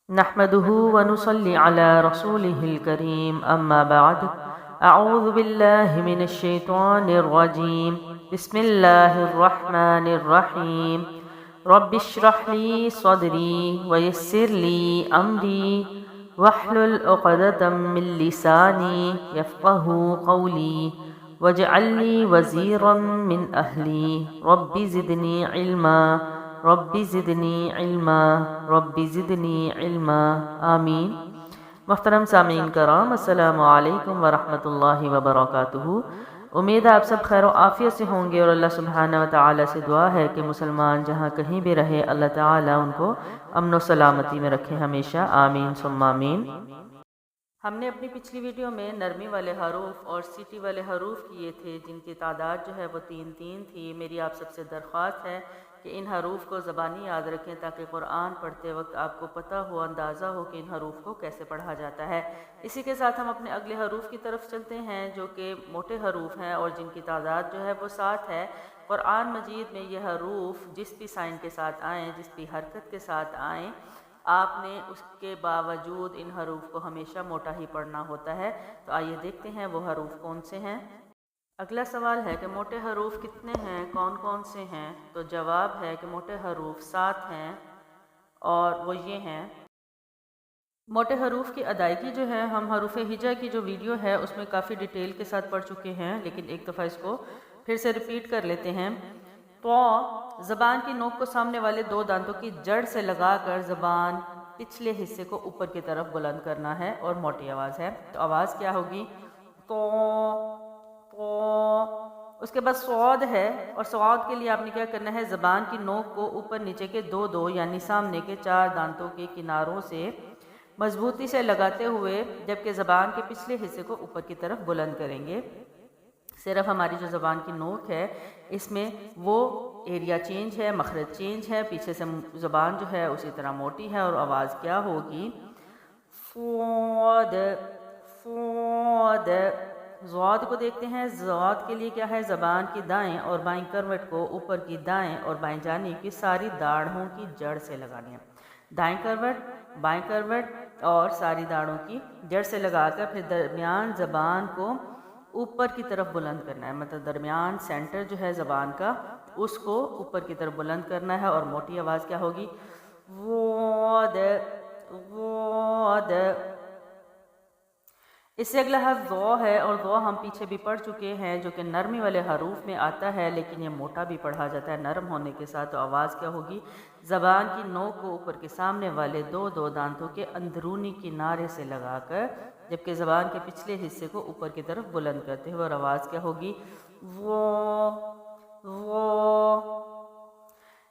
نحمده ونصلي على رسوله الكريم أما بعد أعوذ بالله من الشيطان الرجيم بسم الله الرحمن الرحيم رب اشرح لي صدري ويسر لي أمري واحلل عقدة من لساني يفقه قولي واجعل لي وزيرا من أهلي رب زدني علما رب زدنی علما رب زدنی علما آمین۔ محترم سامعین کرام، السلام علیکم ورحمۃ اللہ وبرکاتہ۔ امید ہے آپ سب خیر و عافیت سے ہوں گے، اور اللہ سبحانہ و تعالی سے دعا ہے کہ مسلمان جہاں کہیں بھی رہے اللہ تعالی ان کو امن و سلامتی میں رکھے ہمیشہ، آمین ثم آمین۔ ہم نے اپنی پچھلی ویڈیو میں نرمی والے حروف اور سیٹی والے حروف کیے تھے، جن کی تعداد جو ہے وہ 3 تھی۔ میری آپ سب سے درخواست ہے کہ ان حروف کو زبانی یاد رکھیں تاکہ قرآن پڑھتے وقت آپ کو پتہ ہو، اندازہ ہو کہ ان حروف کو کیسے پڑھا جاتا ہے۔ اسی کے ساتھ ہم اپنے اگلے حروف کی طرف چلتے ہیں جو کہ موٹے حروف ہیں اور جن کی تعداد جو ہے وہ 7 ہے۔ قرآن مجید میں یہ حروف جس بھی سائن کے ساتھ آئیں، جس بھی حرکت کے ساتھ آئیں، آپ نے اس کے باوجود ان حروف کو ہمیشہ موٹا ہی پڑھنا ہوتا ہے۔ تو آئیے دیکھتے ہیں وہ حروف کون سے ہیں۔ اگلا سوال ہے کہ موٹے حروف کتنے ہیں، کون کون سے ہیں؟ تو جواب ہے کہ موٹے حروف 7 ہیں، اور وہ یہ ہیں۔ موٹے حروف کی ادائیگی جو ہے، ہم حروف ہجا کی جو ویڈیو ہے اس میں کافی ڈیٹیل کے ساتھ پڑھ چکے ہیں، لیکن ایک دفعہ اس کو پھر سے ریپیٹ کر لیتے ہیں۔ تو زبان کی نوک کو سامنے والے 2 دانتوں کی جڑ سے لگا کر زبان پچھلے حصے کو اوپر کی طرف بلند کرنا ہے، اور موٹی آواز ہے۔ تو آواز کیا ہوگی؟ تو اس کے بعد صاد ہے، اور صاد کے لیے آپ نے کیا کرنا ہے؟ زبان کی نوک کو اوپر نیچے کے 2 یعنی سامنے کے 4 دانتوں کے کناروں سے مضبوطی سے لگاتے ہوئے جبکہ زبان کے پچھلے حصے کو اوپر کی طرف بلند کریں گے۔ صرف ہماری جو زبان کی نوک ہے اس میں وہ ایریا چینج ہے، مخرج چینج ہے، پیچھے سے زبان جو ہے اسی طرح موٹی ہے، اور آواز کیا ہوگی؟ فود فود۔ ضاد کو دیکھتے ہیں۔ ضاد کے لیے کیا ہے؟ زبان کی دائیں اور بائیں کروٹ کو اوپر کی دائیں اور بائیں جانب کی ساری داڑھوں کی جڑ سے لگانی ہے۔ دائیں کروٹ، بائیں کروٹ اور ساری داڑھوں کی جڑ سے لگا کر پھر درمیان زبان کو اوپر کی طرف بلند کرنا ہے، مطلب درمیان سینٹر جو ہے زبان کا اس کو اوپر کی طرف بلند کرنا ہے، اور موٹی آواز کیا ہوگی؟ Would would. اس سے اگلا حرف ذو ہے، اور ذو ہم پیچھے بھی پڑھ چکے ہیں جو کہ نرمی والے حروف میں آتا ہے، لیکن یہ موٹا بھی پڑھا جاتا ہے نرم ہونے کے ساتھ۔ تو آواز کیا ہوگی؟ زبان کی نوک کو اوپر کے سامنے والے 2 دانتوں کے اندرونی کنارے سے لگا کر جبکہ زبان کے پچھلے حصے کو اوپر کی طرف بلند کرتے ہوئے، اور آواز کیا ہوگی؟ وہ۔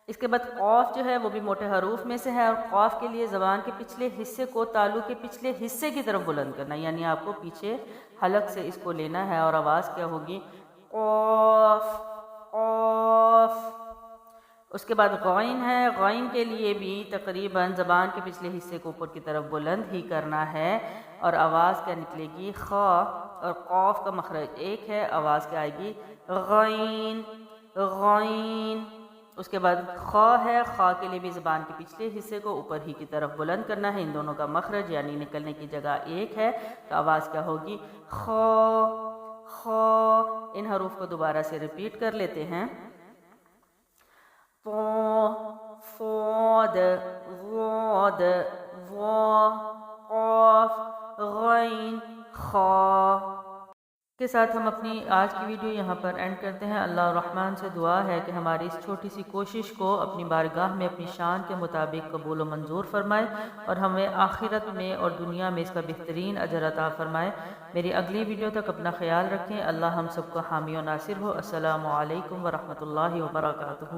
اس کے بعد قاف جو ہے وہ بھی موٹے حروف میں سے ہے، اور قاف کے لیے زبان کے پچھلے حصے کو تالو کے پچھلے حصے کی طرف بلند کرنا ہے، یعنی آپ کو پیچھے حلق سے اس کو لینا ہے، اور آواز کیا ہوگی؟ قاف قاف۔ اس کے بعد غین ہے۔ غین کے لیے بھی تقریباً زبان کے پچھلے حصے کو اوپر کی طرف بلند ہی کرنا ہے، اور آواز کیا نکلے گی؟ خا، اور قاف کا مخرج ایک ہے، آواز کیا آئے گی؟ غین غین۔ اس کے بعد خا ہے۔ خا کے لیے بھی زبان کے پچھلے حصے کو اوپر ہی کی طرف بلند کرنا ہے، ان دونوں کا مخرج یعنی نکلنے کی جگہ ایک ہے، تو آواز کیا ہوگی؟ خا خا۔ ان حروف کو دوبارہ سے ریپیٹ کر لیتے ہیں۔ تو صاد ضاد ظا قاف غین خا۔ کے ساتھ ہم اپنی آج کی ویڈیو یہاں پر اینڈ کرتے ہیں۔ اللہ الرحمن سے دعا ہے کہ ہماری اس چھوٹی سی کوشش کو اپنی بارگاہ میں اپنی شان کے مطابق قبول و منظور فرمائے، اور ہمیں آخرت میں اور دنیا میں اس کا بہترین اجر عطا فرمائے۔ میری اگلی ویڈیو تک اپنا خیال رکھیں۔ اللہ ہم سب کو حامی و ناصر ہو۔ السلام علیکم ورحمۃ اللہ وبرکاتہ۔